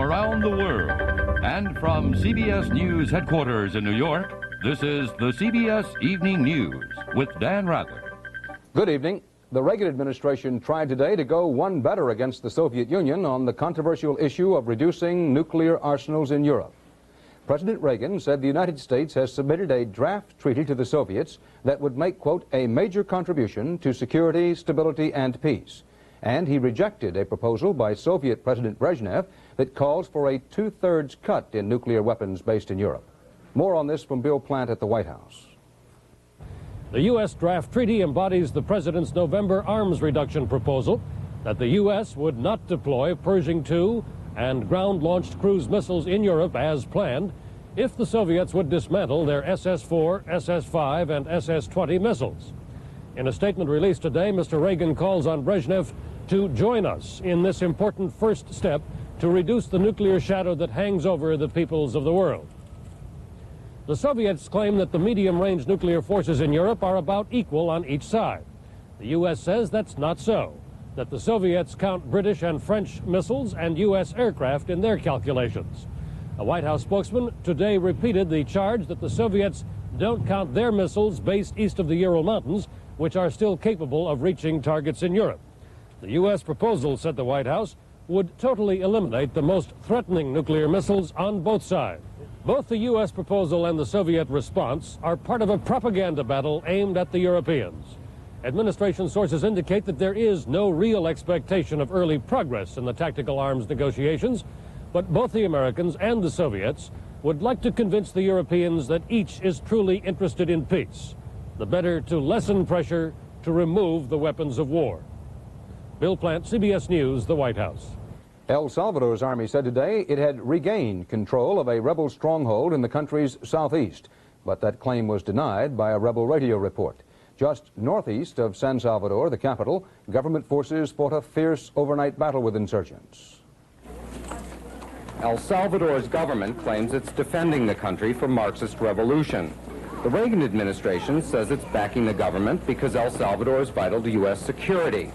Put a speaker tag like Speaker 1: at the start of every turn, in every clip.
Speaker 1: around the world. And from CBS News headquarters in New York, this is the CBS Evening News with Dan Rather.
Speaker 2: Good evening. The Reagan administration tried today to go one better against the Soviet Union on the controversial issue of reducing nuclear arsenals in Europe. President Reagan said the United States has submitted a draft treaty to the Soviets that would make, quote, a major contribution to security, stability, and peace. And he rejected a proposal by Soviet President Brezhnev that calls for a two-thirds cut in nuclear weapons based in Europe. More on this from Bill Plant at the White House.
Speaker 3: The U.S. draft treaty embodies the president's November arms reduction proposal that the U.S. would not deploy Pershing II and ground-launched cruise missiles in Europe as planned if the Soviets would dismantle their SS-4, SS-5, and SS-20 missiles. In a statement released today, Mr. Reagan calls on Brezhnev to join us in this important first step to reduce the nuclear shadow that hangs over the peoples of the world. The Soviets claim that the medium-range nuclear forces in Europe are about equal on each side. The U.S. says that's not so, that the Soviets count British and French missiles and U.S. aircraft in their calculations. A White House spokesman today repeated the charge that the Soviets don't count their missiles based east of the Ural Mountains, which are still capable of reaching targets in Europe. The U.S. proposal, said the White House, would totally eliminate the most threatening nuclear missiles on both sides. Both the U.S. proposal and the Soviet response are part of a propaganda battle aimed at the Europeans. Administration sources indicate that there is no real expectation of early progress in the tactical arms negotiations, but both the Americans and the Soviets would like to convince the Europeans that each is truly interested in peace, the better to lessen pressure to remove the weapons of war. Bill Plant, CBS News, the White House.
Speaker 2: El Salvador's army said today it had regained control of a rebel stronghold in the country's southeast, but that claim was denied by a rebel radio report. Just northeast of San Salvador, the capital, government forces fought a fierce overnight battle with insurgents.
Speaker 4: El Salvador's government claims it's defending the country from Marxist revolution. The Reagan administration says it's backing the government because El Salvador is vital to U.S. security.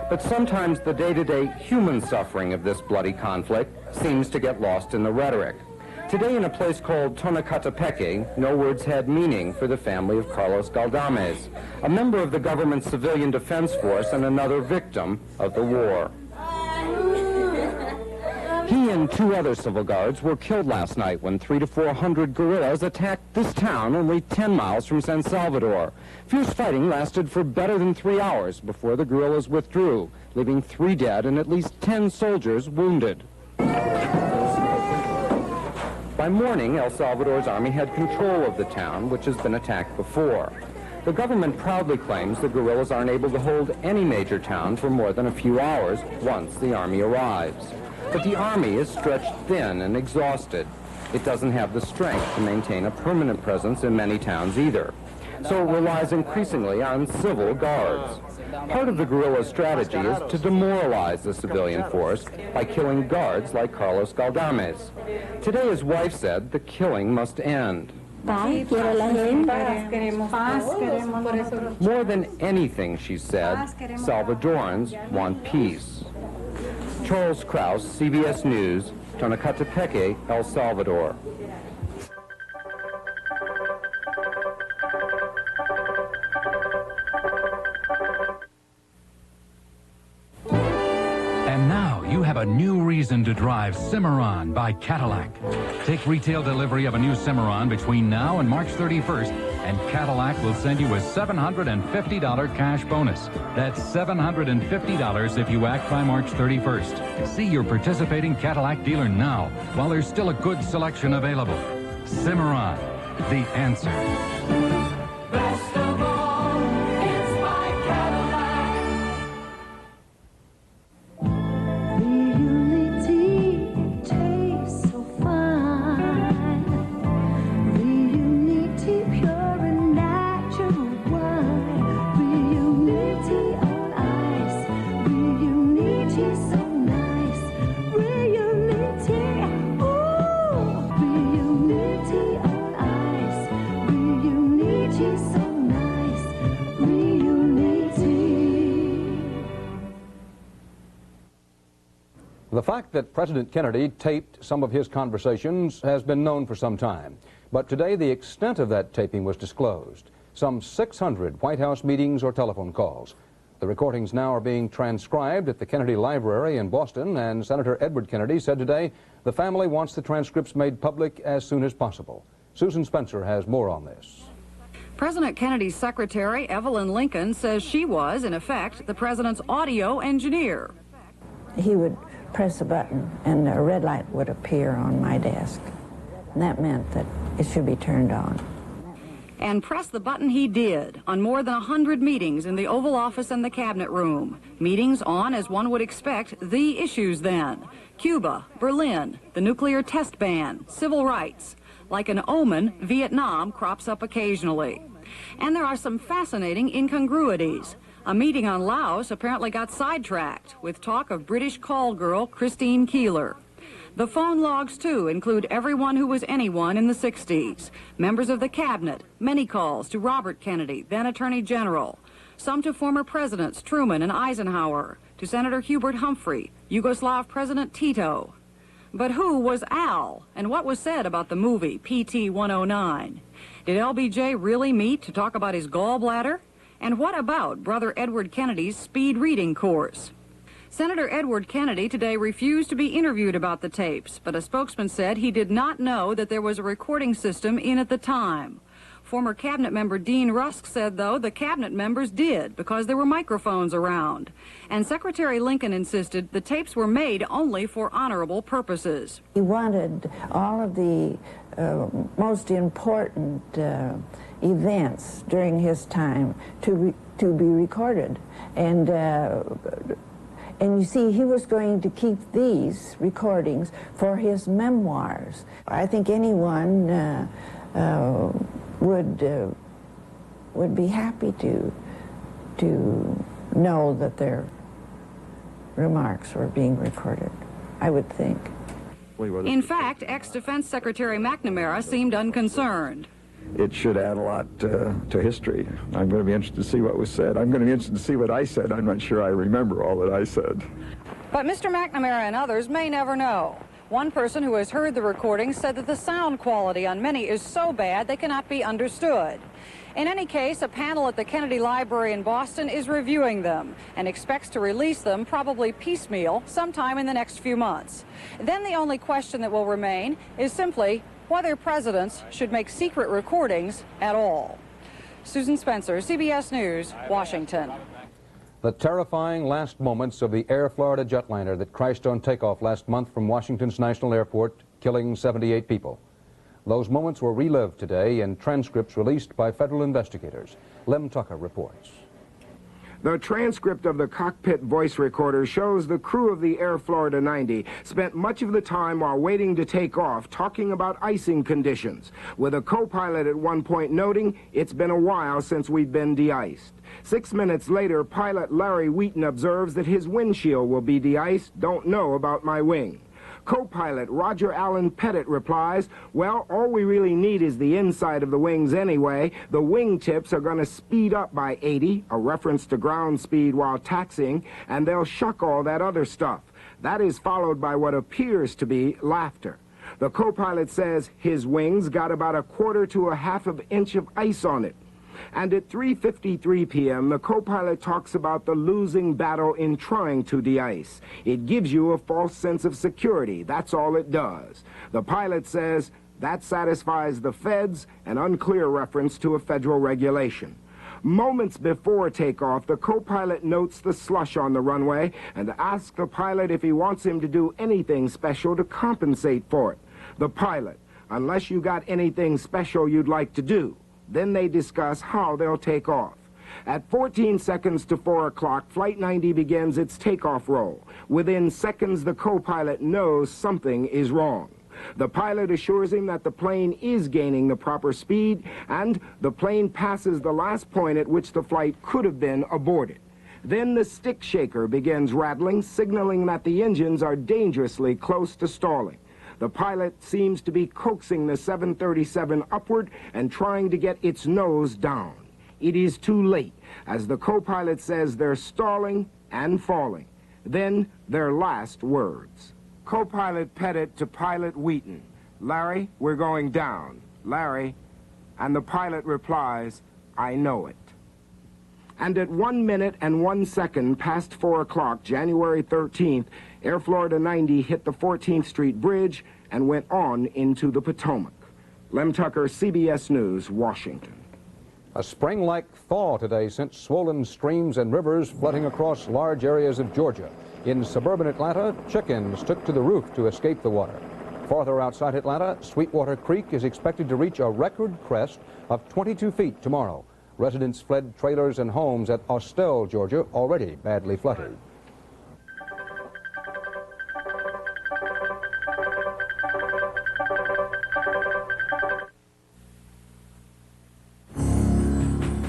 Speaker 4: But sometimes the day-to-day human suffering of this bloody conflict seems to get lost in the rhetoric. Today in a place called Tonacatepeque, no words had meaning for the family of Carlos Galdames, a member of the government's civilian defense force and another victim of the war. He and two other civil guards were killed last night when 300 to 400 guerrillas attacked this town only 10 miles from San Salvador. Fierce fighting lasted for better than 3 hours before the guerrillas withdrew, leaving 3 dead and at least 10 soldiers wounded. By morning, El Salvador's army had control of the town, which has been attacked before. The government proudly claims the guerrillas aren't able to hold any major town for more than a few hours once the army arrives. But the army is stretched thin and exhausted. It doesn't have the strength to maintain a permanent presence in many towns either. So it relies increasingly on civil guards. Part of the guerrilla strategy is to demoralize the civilian force by killing guards like Carlos Galdames. Today, his wife said the killing must end. More than anything, she said, Salvadorans want peace. Charles Krause, CBS News, Tonacatepeque, El Salvador.
Speaker 5: And now you have a new reason to drive Cimarron by Cadillac. Take retail delivery of a new Cimarron between now and March 31st, and Cadillac will send you a $750 cash bonus. That's $750 if you act by March 31st. See your participating Cadillac dealer now while there's still a good selection available. Cimarron, the answer.
Speaker 6: Best of all, it's my Cadillac.
Speaker 7: Reality tastes so fine. Reality pure and natural wine. Reality on ice. Reality so nice. Reality, ooh. Reality on ice. Reality so nice. Reality.
Speaker 2: The fact that President Kennedy taped some of his conversations has been known for some time. But today, the extent of that taping was disclosed. Some 600 White House meetings or telephone calls. The recordings now are being transcribed at the Kennedy Library in Boston, and Senator Edward Kennedy said today the family wants the transcripts made public as soon as possible. Susan Spencer has more on this.
Speaker 8: President Kennedy's secretary, Evelyn Lincoln, says she was, in effect, the president's audio engineer.
Speaker 9: He would press a button and a red light would appear on my desk. And that meant that it should be turned on.
Speaker 8: And press the button he did on more than 100 meetings in the Oval Office and the Cabinet Room. Meetings on, as one would expect, the issues then. Cuba, Berlin, the nuclear test ban, civil rights. Like an omen, Vietnam crops up occasionally. And there are some fascinating incongruities. A meeting on Laos apparently got sidetracked with talk of British call girl Christine Keeler. The phone logs, too, include everyone who was anyone in the 60s. Members of the cabinet, many calls to Robert Kennedy, then Attorney General. Some to former presidents Truman and Eisenhower, to Senator Hubert Humphrey, Yugoslav President Tito. But who was Al, and what was said about the movie PT 109? Did LBJ really meet to talk about his gallbladder? And what about Brother Edward Kennedy's speed reading course? Senator Edward Kennedy today refused to be interviewed about the tapes, but a spokesman said he did not know that there was a recording system in at the time. Former cabinet member Dean Rusk said, though, the cabinet members did because there were microphones around. And Secretary Lincoln insisted the tapes were made only for honorable purposes.
Speaker 9: He wanted all of the most important events during his time to be recorded. And you see, he was going to keep these recordings for his memoirs. I think anyone would be happy to know that their remarks were being recorded, I would think.
Speaker 8: In fact, ex-Defense Secretary McNamara seemed unconcerned.
Speaker 10: It should add a lot to history. I'm going to be interested to see what was said. I'm going to be interested to see what I said. I'm not sure I remember all that I said.
Speaker 8: But Mr. McNamara and others may never know. One person who has heard the recordings said that the sound quality on many is so bad they cannot be understood. In any case, a panel at the Kennedy Library in Boston is reviewing them and expects to release them probably piecemeal sometime in the next few months. Then the only question that will remain is simply whether presidents should make secret recordings at all. Susan Spencer, CBS News, Washington.
Speaker 2: The terrifying last moments of the Air Florida jetliner that crashed on takeoff last month from Washington's National Airport, killing 78 people. Those moments were relived today in transcripts released by federal investigators. Lem Tucker reports.
Speaker 11: The transcript of the cockpit voice recorder shows the crew of the Air Florida 90 spent much of the time while waiting to take off talking about icing conditions, with a co-pilot at one point noting, "It's been a while since we've been de-iced." 6 minutes later, pilot Larry Wheaton observes that his windshield will be de-iced. "Don't know about my wing." Co-pilot Roger Allen Pettit replies, "Well, all we really need is the inside of the wings anyway. The wing tips are going to speed up by 80, a reference to ground speed while taxiing, and they'll shuck all that other stuff." That is followed by what appears to be laughter. The co-pilot says his wings got about 1/4 to 1/2 inch of ice on it. And at 3:53 p.m., the co-pilot talks about the losing battle in trying to de-ice. It gives you a false sense of security. That's all it does. The pilot says that satisfies the feds, an unclear reference to a federal regulation. Moments before takeoff, the co-pilot notes the slush on the runway and asks the pilot if he wants him to do anything special to compensate for it. The pilot, "Unless you got anything special you'd like to do." Then they discuss how they'll take off. At 14 seconds to 4 o'clock, Flight 90 begins its takeoff roll. Within seconds, the co-pilot knows something is wrong. The pilot assures him that the plane is gaining the proper speed, and the plane passes the last point at which the flight could have been aborted. Then the stick shaker begins rattling, signaling that the engines are dangerously close to stalling. The pilot seems to be coaxing the 737 upward and trying to get its nose down. It is too late, as the co-pilot says they're stalling and falling. Then their last words. Co-pilot Pettit to pilot Wheaton. Larry, we're going down. Larry. And the pilot replies, I know it. And at 1 minute and 1 second past 4 o'clock, January 13th, Air Florida 90 hit the 14th Street Bridge and went on into the Potomac. Lem Tucker, CBS News, Washington.
Speaker 2: A spring-like thaw today sent swollen streams and rivers flooding across large areas of Georgia. In suburban Atlanta, chickens took to the roof to escape the water. Farther outside Atlanta, Sweetwater Creek is expected to reach a record crest of 22 feet tomorrow. Residents fled trailers and homes at Austell, Georgia, already badly flooded.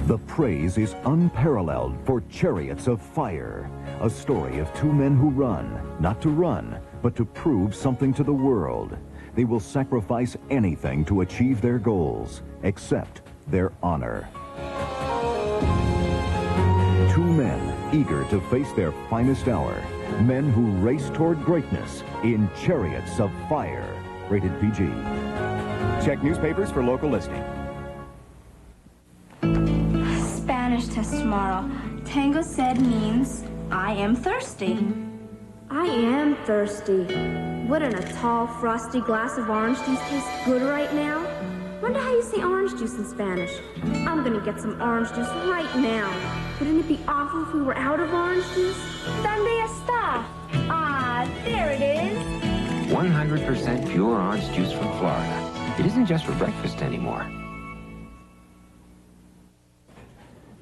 Speaker 12: The praise is unparalleled for Chariots of Fire, a story of two men who run, not to run, but to prove something to the world. They will sacrifice anything to achieve their goals, except their honor. Two men eager to face their finest hour, men who race toward greatness in Chariots of Fire. Rated PG. Check newspapers for local listing.
Speaker 13: Spanish test tomorrow. Tango said means I am thirsty.
Speaker 14: I am thirsty. Wouldn't a tall, frosty glass of orange juice taste good right now? Wonder how you say orange juice in Spanish. I'm gonna get some orange juice right now. Wouldn't it be awful if we were out of orange juice?
Speaker 13: Donde está? Ah, there it is.
Speaker 15: 100% pure orange juice from Florida. It isn't just for breakfast anymore.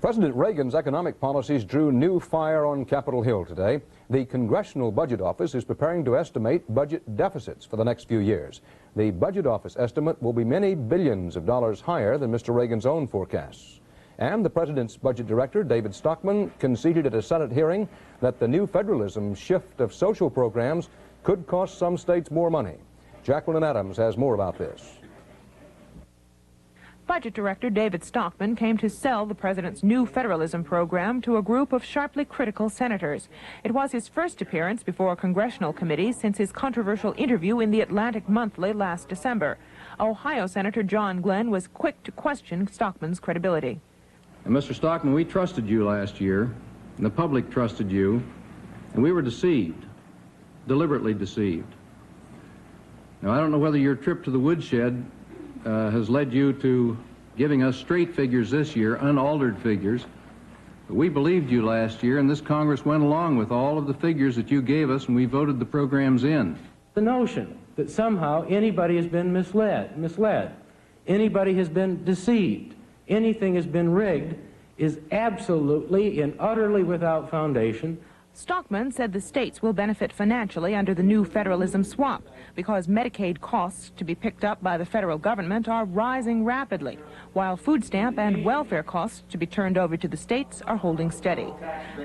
Speaker 2: President Reagan's economic policies drew new fire on Capitol Hill today. The Congressional Budget Office is preparing to estimate budget deficits for the next few years. The Budget Office estimate will be many billions of dollars higher than Mr. Reagan's own forecasts. And the President's Budget Director, David Stockman, conceded at a Senate hearing that the new federalism shift of social programs could cost some states more money. Jacqueline Adams has more about this.
Speaker 16: Budget Director David Stockman came to sell the president's new federalism program to a group of sharply critical senators. It was his first appearance before a congressional committee since his controversial interview in the Atlantic Monthly last December. Ohio Senator John Glenn was quick to question Stockman's credibility.
Speaker 17: And Mr. Stockman, we trusted you last year, and the public trusted you, and we were deceived, deliberately deceived. Now, I don't know whether your trip to the woodshed has led you to giving us straight figures this year, unaltered figures. But we believed you last year, and this Congress went along with all of the figures that you gave us, and we voted the programs in.
Speaker 18: The notion that somehow anybody has been misled, anybody has been deceived, anything has been rigged, is absolutely and utterly without foundation.
Speaker 16: Stockman said the states will benefit financially under the new federalism swap because Medicaid costs to be picked up by the federal government are rising rapidly, while food stamp and welfare costs to be turned over to the states are holding steady.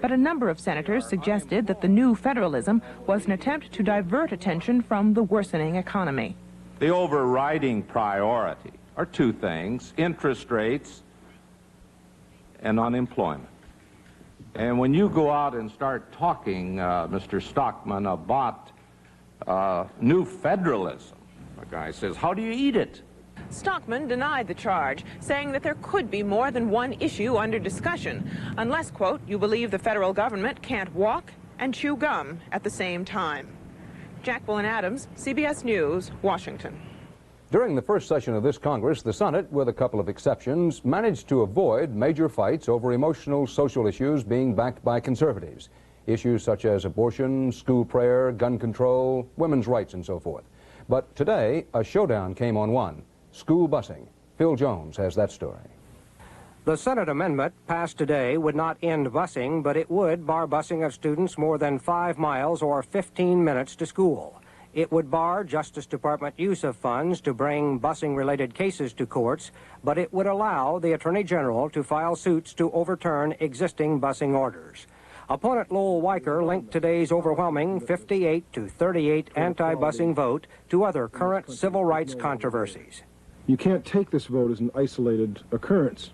Speaker 16: But a number of senators suggested that the new federalism was an attempt to divert attention from the worsening economy.
Speaker 19: The overriding priority are two things: interest rates and unemployment. And when you go out and start talking, Mr. Stockman, about new federalism, the guy says, how do you eat it?
Speaker 16: Stockman denied the charge, saying that there could be more than one issue under discussion, unless, quote, you believe the federal government can't walk and chew gum at the same time. Jacqueline Adams, CBS News, Washington.
Speaker 2: During the first session of this Congress, the Senate, with a couple of exceptions, managed to avoid major fights over emotional social issues being backed by conservatives. Issues such as abortion, school prayer, gun control, women's rights, and so forth. But today, a showdown came on one: school busing. Phil Jones has that story.
Speaker 20: The Senate amendment passed today would not end busing, but it would bar busing of students more than 5 miles or 15 minutes to school. It would bar Justice Department use of funds to bring busing-related cases to courts, but it would allow the Attorney General to file suits to overturn existing busing orders. Opponent Lowell Weicker linked today's overwhelming 58-38 anti-busing vote to other current civil rights controversies.
Speaker 21: You can't take this vote as an isolated occurrence.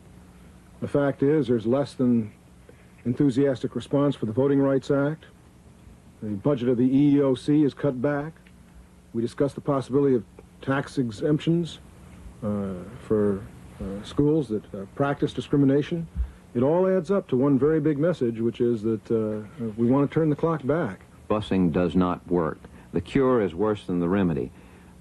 Speaker 21: The fact is there's less than enthusiastic response for the Voting Rights Act, The budget of the EEOC is cut back. We discussed the possibility of tax exemptions for schools that practice discrimination. It all adds up to one very big message, which is that we want to turn the clock back.
Speaker 1: Busing does not work. The cure is worse than the remedy.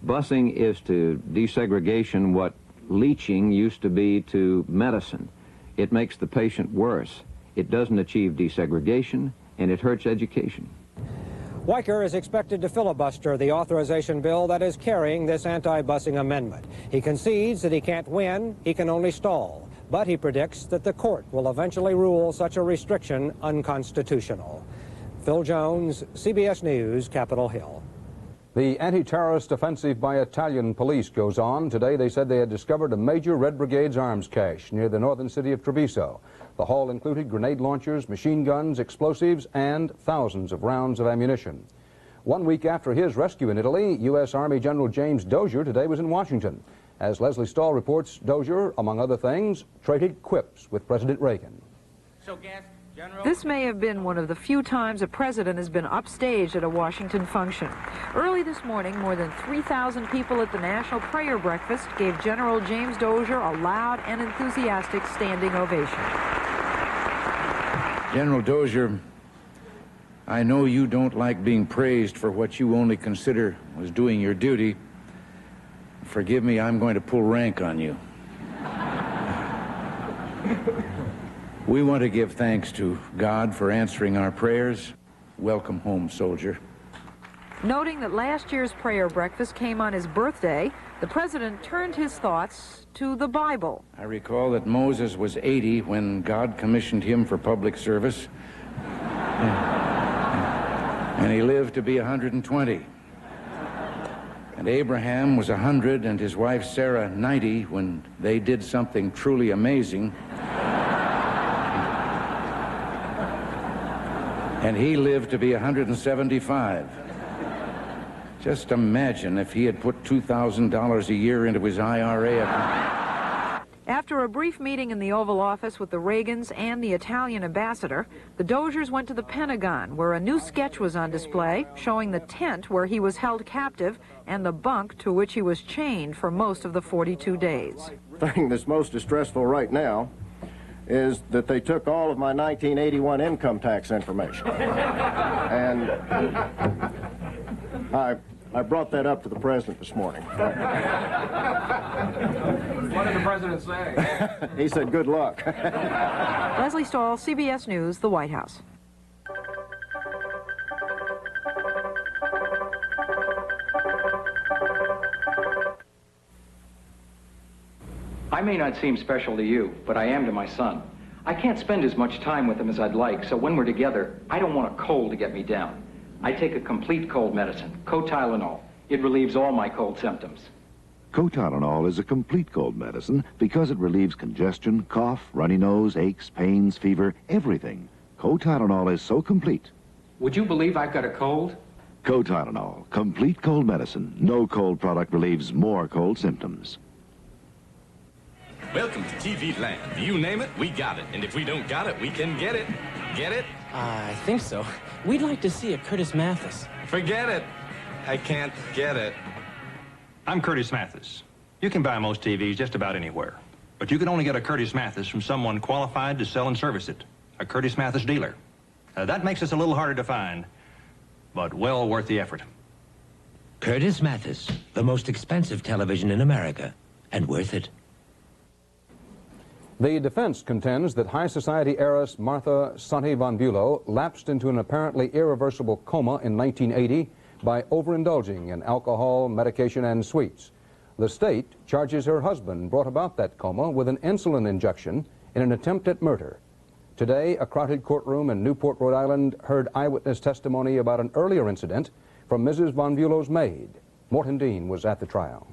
Speaker 1: Busing is to desegregation what leaching used to be to medicine. It makes the patient worse. It doesn't achieve desegregation, and it hurts education.
Speaker 20: Weicker is expected to filibuster the authorization bill that is carrying this anti-busing amendment. He concedes that he can't win, he can only stall. But he predicts that the court will eventually rule such a restriction unconstitutional. Phil Jones, CBS News, Capitol Hill.
Speaker 2: The anti-terrorist offensive by Italian police goes on. Today they said they had discovered a major Red Brigade's arms cache near the northern city of Treviso. The haul included grenade launchers, machine guns, explosives, and thousands of rounds of ammunition. 1 week after his rescue in Italy, U.S. Army General James Dozier today was in Washington. As Leslie Stahl reports, Dozier, among other things, traded quips with President Reagan.
Speaker 22: This may have been one of the few times a president has been upstaged at a Washington function. Early this morning, more than 3,000 people at the National Prayer Breakfast gave General James Dozier a loud and enthusiastic standing ovation.
Speaker 23: General Dozier, I know you don't like being praised for what you only consider was doing your duty. Forgive me, I'm going to pull rank on you. We want to give thanks to God for answering our prayers. Welcome home, soldier.
Speaker 22: Noting that last year's prayer breakfast came on his birthday, the president turned his thoughts to the Bible.
Speaker 23: I recall that Moses was 80 when God commissioned him for public service. And he lived to be 120. And Abraham was 100 and his wife Sarah 90 when they did something truly amazing. And he lived to be 175. Just imagine if he had put $2,000 a year into his IRA account.
Speaker 22: After a brief meeting in the Oval Office with the Reagans and the Italian ambassador, the Doziers went to the Pentagon, where a new sketch was on display showing the tent where he was held captive and the bunk to which he was chained for most of the 42 days.
Speaker 24: The thing that's most distressful right now is that they took all of my 1981 income tax information. And I brought that up to the president this morning.
Speaker 25: What did the president say?
Speaker 24: He said, good luck.
Speaker 22: Leslie Stahl, CBS News, the White House.
Speaker 26: I may not seem special to you, but I am to my son. I can't spend as much time with him as I'd like, so when we're together, I don't want a cold to get me down. I take a complete cold medicine, Co-Tylenol. It relieves all my cold symptoms.
Speaker 12: Co-Tylenol is a complete cold medicine because it relieves congestion, cough, runny nose, aches, pains, fever, everything. Co-Tylenol is so complete.
Speaker 26: Would you believe I've got a cold?
Speaker 12: Co-Tylenol, complete cold medicine. No cold product relieves more cold symptoms.
Speaker 27: Welcome to TV land. You name it, we got it. And if we don't got it, we can get it. Get it?
Speaker 28: I think so. We'd like to see a Curtis Mathis.
Speaker 27: Forget it. I can't get it.
Speaker 29: I'm Curtis Mathis. You can buy most TVs just about anywhere. But you can only get a Curtis Mathis from someone qualified to sell and service it. A Curtis Mathis dealer. That makes us a little harder to find, but well worth the effort.
Speaker 30: Curtis Mathis, the most expensive television in America, and worth it.
Speaker 2: The defense contends that high society heiress Martha Sonny von Bülow lapsed into an apparently irreversible coma in 1980 by overindulging in alcohol, medication, and sweets. The state charges her husband brought about that coma with an insulin injection in an attempt at murder. Today, a crowded courtroom in Newport, Rhode Island heard eyewitness testimony about an earlier incident from Mrs. von Bülow's maid. Morton Dean was at the trial.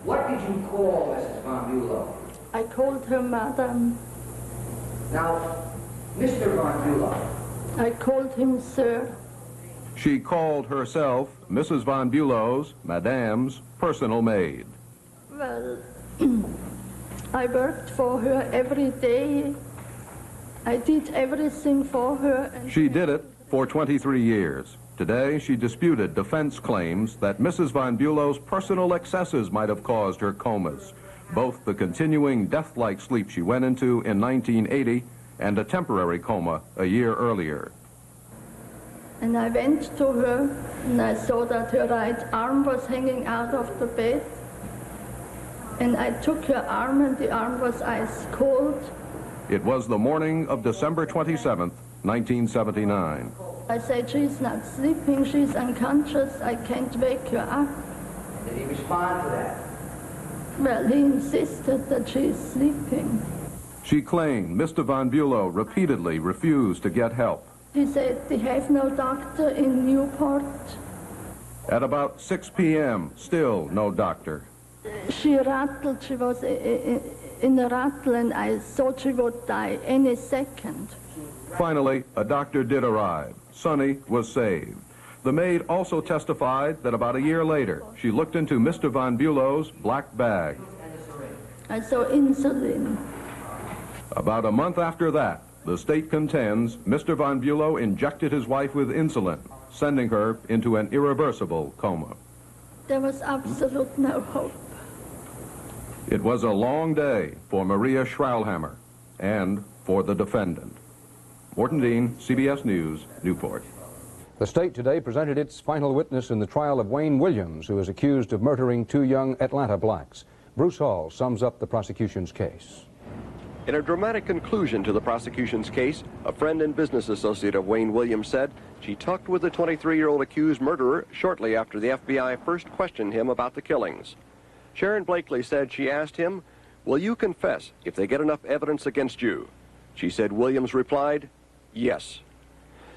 Speaker 31: What did you call Mrs. von Bülow?
Speaker 32: I called her Madam.
Speaker 31: Now, Mr. von Bülow.
Speaker 32: I called him Sir.
Speaker 33: She called herself Mrs. von Bülow's, Madame's, personal maid.
Speaker 32: Well, I worked for her every day. I did everything for her. And
Speaker 33: She did it for 23 years. Today, she disputed defense claims that Mrs. Von Bülow's personal excesses might have caused her comas, both the continuing death-like sleep she went into in 1980 and a temporary coma a year earlier.
Speaker 32: And I went to her, and I saw that her right arm was hanging out of the bed. And I took her arm, and the arm was ice cold.
Speaker 33: It was the morning of December 27th, 1979.
Speaker 32: I said, she's not sleeping, she's unconscious, I can't wake her up.
Speaker 31: Did he respond to that?
Speaker 32: Well, he insisted that she's sleeping.
Speaker 33: She claimed Mr. Von Bülow repeatedly refused to get help.
Speaker 32: He said, they have no doctor in Newport.
Speaker 33: At about 6 p.m., still no doctor.
Speaker 32: She rattled, she was in a rattle, and I thought she would die any second.
Speaker 33: Finally, a doctor did arrive. Sonny was saved. The maid also testified that about a year later, she looked into Mr. Von Bülow's black bag.
Speaker 32: I saw insulin.
Speaker 33: About a month after that, the state contends Mr. Von Bülow injected his wife with insulin, sending her into an irreversible coma.
Speaker 32: There was absolute no hope.
Speaker 33: It was a long day for Maria Schraulhammer and for the defendant. Morton Dean, CBS News, Newport.
Speaker 2: The state today presented its final witness in the trial of Wayne Williams, who is accused of murdering 2 young Atlanta blacks. Bruce Hall sums up the prosecution's case.
Speaker 3: In a dramatic conclusion to the prosecution's case, a friend and business associate of Wayne Williams said she talked with the 23-year-old accused murderer shortly after the FBI first questioned him about the killings. Sharon Blakely said she asked him, "Will you confess if they get enough evidence against you?" She said Williams replied, "Yes."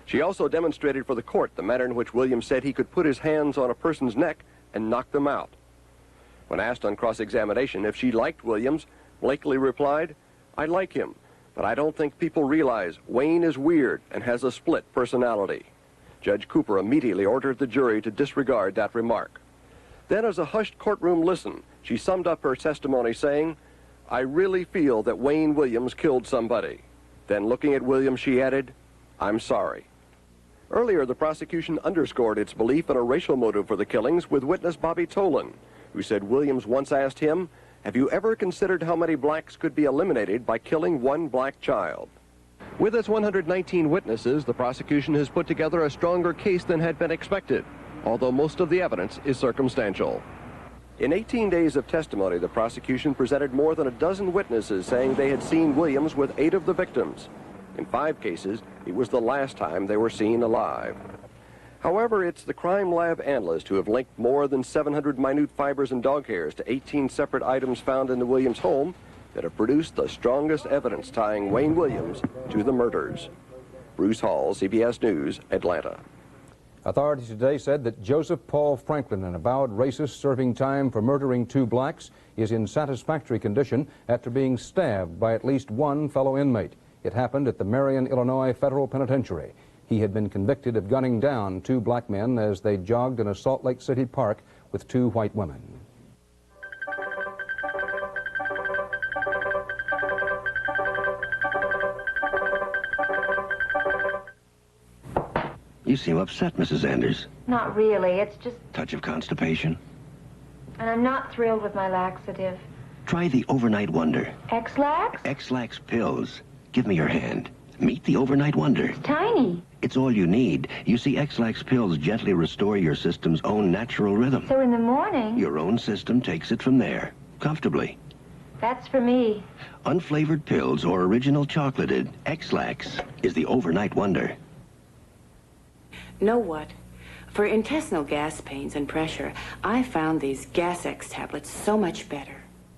Speaker 3: She also demonstrated for the court the manner in which Williams said he could put his hands on a person's neck and knock them out. When asked on cross-examination if she liked Williams, Blakely replied, "I like him, but I don't think people realize Wayne is weird and has a split personality." Judge Cooper immediately ordered the jury to disregard that remark. Then, as a hushed courtroom listened, she summed up her testimony saying, "I really feel that Wayne Williams killed somebody." Then, looking at Williams, she added, "I'm sorry." Earlier, the prosecution underscored its belief in a racial motive for the killings with witness Bobby Tolan, who said Williams once asked him, "Have you ever considered how many blacks could be eliminated by killing one black child?" With its 119 witnesses, the prosecution has put together a stronger case than had been expected, although most of the evidence is circumstantial. In 18 days of testimony, the prosecution presented more than a dozen witnesses saying they had seen Williams with 8 of the victims. In 5 cases, it was the last time they were seen alive. However, it's the crime lab analysts who have linked more than 700 minute fibers and dog hairs to 18 separate items found in the Williams home that have produced the strongest evidence tying Wayne Williams to the murders. Bruce Hall, CBS News, Atlanta.
Speaker 2: Authorities today said that Joseph Paul Franklin, an avowed racist serving time for murdering 2 blacks, is in satisfactory condition after being stabbed by at least 1 fellow inmate. It happened at the Marion, Illinois Federal Penitentiary. He had been convicted of gunning down 2 black men as they jogged in a Salt Lake City park with 2 white women.
Speaker 4: You seem upset, Mrs. Anders.
Speaker 5: Not really. It's just...
Speaker 4: Touch of constipation.
Speaker 5: And I'm not thrilled with my laxative.
Speaker 4: Try the Overnight Wonder.
Speaker 5: X-Lax?
Speaker 4: X-Lax pills. Give me your hand. Meet the Overnight Wonder.
Speaker 5: It's tiny.
Speaker 4: It's all you need. You see, X-Lax pills gently restore your system's own natural rhythm.
Speaker 5: So in the morning...
Speaker 4: Your own system takes it from there, comfortably.
Speaker 5: That's for me.
Speaker 4: Unflavored pills or original chocolated, X-Lax is the Overnight Wonder.
Speaker 6: Know what? For intestinal gas pains and pressure, I found these Gas-X tablets so much better.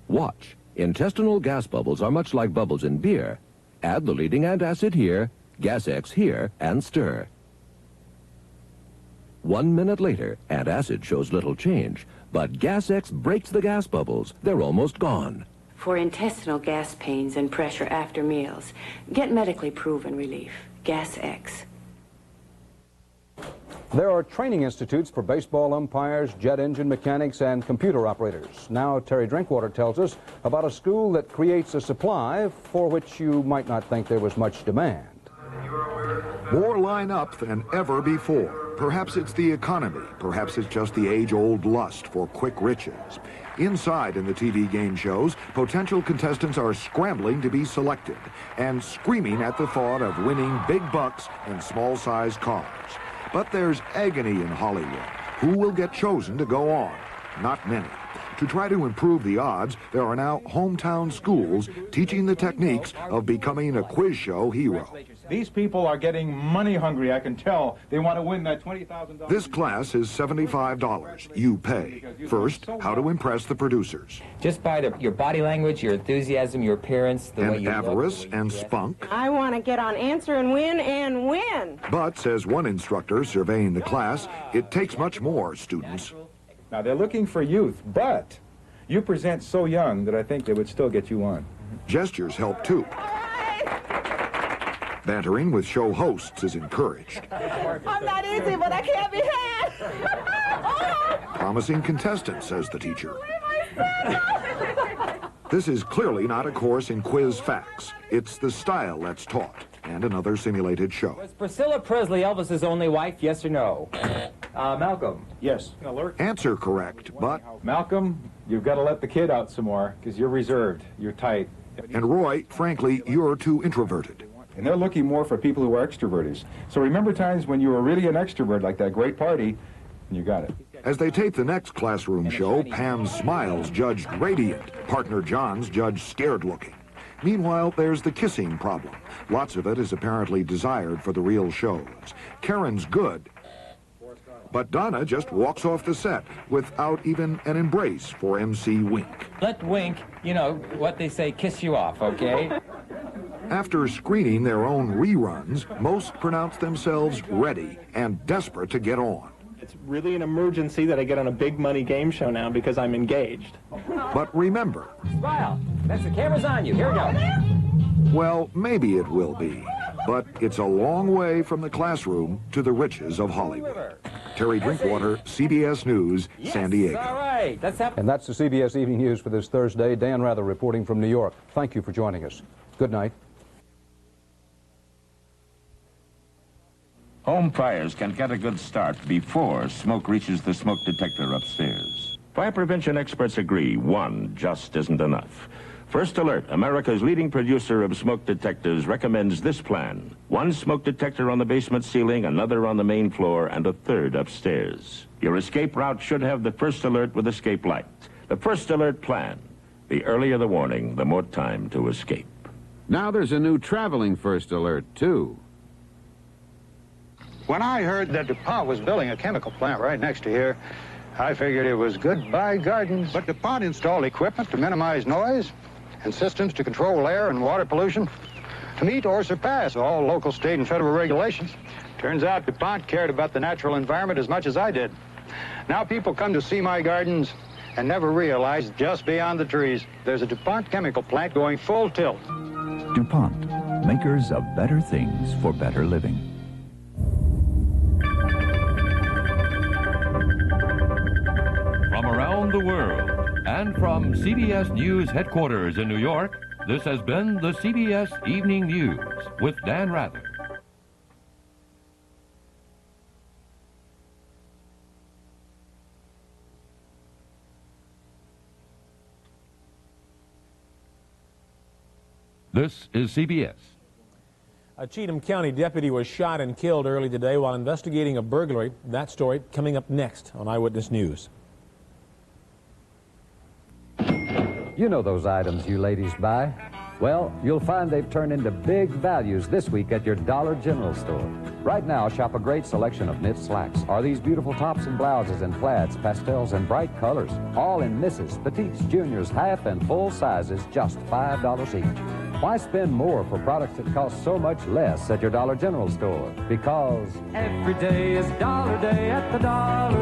Speaker 7: Watch. Intestinal gas bubbles are much like bubbles in beer. Add the leading antacid here, Gas-X here, and stir. 1 minute later, antacid shows little change, but Gas-X breaks the gas bubbles. They're almost gone.
Speaker 6: For intestinal gas pains and pressure after meals, get medically proven relief. Gas-X.
Speaker 2: There are training institutes for baseball umpires, jet engine mechanics, and computer operators. Now Terry Drinkwater tells us about a school that creates a supply for which you might not think there was much demand.
Speaker 8: More
Speaker 1: line up than ever before. Perhaps it's the economy. Perhaps it's just the age-old lust for quick riches. Inside in the TV game shows, potential contestants are scrambling to be selected and screaming at the thought of winning big bucks in small-sized cars. But there's agony in Hollywood. Who will get chosen to go on? Not many. To try to improve the odds, there are now hometown schools teaching the techniques of becoming a quiz show hero.
Speaker 8: These people are getting money hungry, I can tell. They want to win that $20,000.
Speaker 1: This class is $75. You pay. First, how to impress the producers.
Speaker 9: Just by your body language, your enthusiasm, your appearance, the way you look.
Speaker 1: And avarice and spunk.
Speaker 10: I want to get on Answer and win.
Speaker 1: But, says one instructor surveying the class, it takes much more, students.
Speaker 8: Now, they're looking for youth, but you present so young that I think they would still get you on.
Speaker 1: Gestures help, too. Bantering with show hosts is encouraged.
Speaker 10: I'm not easy, but I can't be had.
Speaker 1: Promising contestant, says the teacher. This is clearly not a course in quiz facts. It's the style that's taught, and another simulated show.
Speaker 9: Was Priscilla Presley Elvis's only wife, yes or no? Malcolm.
Speaker 8: Yes.
Speaker 1: Answer correct, but...
Speaker 8: Malcolm, you've got to let the kid out some more, because you're reserved. You're tight.
Speaker 1: And Roy, frankly, you're too introverted.
Speaker 8: And they're looking more for people who are extroverts. So remember times when you were really an extrovert, like that great party, and you got it.
Speaker 1: As they tape the next classroom show, Pam's smiles judged radiant. Partner John's judged scared-looking. Meanwhile, there's the kissing problem. Lots of it is apparently desired for the real shows. Karen's good, but Donna just walks off the set without even an embrace for MC Wink.
Speaker 9: Let Wink, you know, what they say, kiss you off, okay?
Speaker 1: After screening their own reruns, most pronounce themselves ready and desperate to get on.
Speaker 11: It's really an emergency that I get on a big money game show now because I'm engaged.
Speaker 1: But remember...
Speaker 9: Smile. That's the camera's on you. Here we go.
Speaker 1: Well, maybe it will be. But it's a long way from the classroom to the riches of Hollywood. Terry Drinkwater, CBS News, San Diego.
Speaker 9: All right.
Speaker 2: And that's the CBS Evening News for this Thursday. Dan Rather reporting from New York. Thank you for joining us. Good night.
Speaker 13: Home fires can get a good start before smoke reaches the smoke detector upstairs. Fire prevention experts agree one just isn't enough. First Alert, America's leading producer of smoke detectors, recommends this plan. One smoke detector on the basement ceiling, another on the main floor, and a third upstairs. Your escape route should have the First Alert with escape light. The First Alert plan. The earlier the warning, the more time to escape.
Speaker 14: Now there's a new traveling First Alert, too.
Speaker 15: When I heard that DuPont was building a chemical plant right next to here, I figured it was goodbye gardens. But DuPont installed equipment to minimize noise and systems to control air and water pollution to meet or surpass all local, state, and federal regulations. Turns out DuPont cared about the natural environment as much as I did. Now people come to see my gardens and never realize just beyond the trees there's a DuPont chemical plant going full tilt.
Speaker 12: DuPont, makers of better things for better living.
Speaker 7: From around the world and from CBS News headquarters in New York, this has been the CBS Evening News with Dan Rather. This is CBS.
Speaker 16: A Cheatham County deputy was shot and killed early today while investigating a burglary. That story coming up next on Eyewitness News.
Speaker 17: You know those items you ladies buy. Well, you'll find they've turned into big values this week at your Dollar General store. Right now, shop a great selection of knit slacks or these beautiful tops and blouses in plaids, pastels, and bright colors. All in misses, petites, juniors, half, and full sizes, just $5 each. Why spend more for products that cost so much less at your Dollar General store? Because
Speaker 18: every day is Dollar Day at the Dollar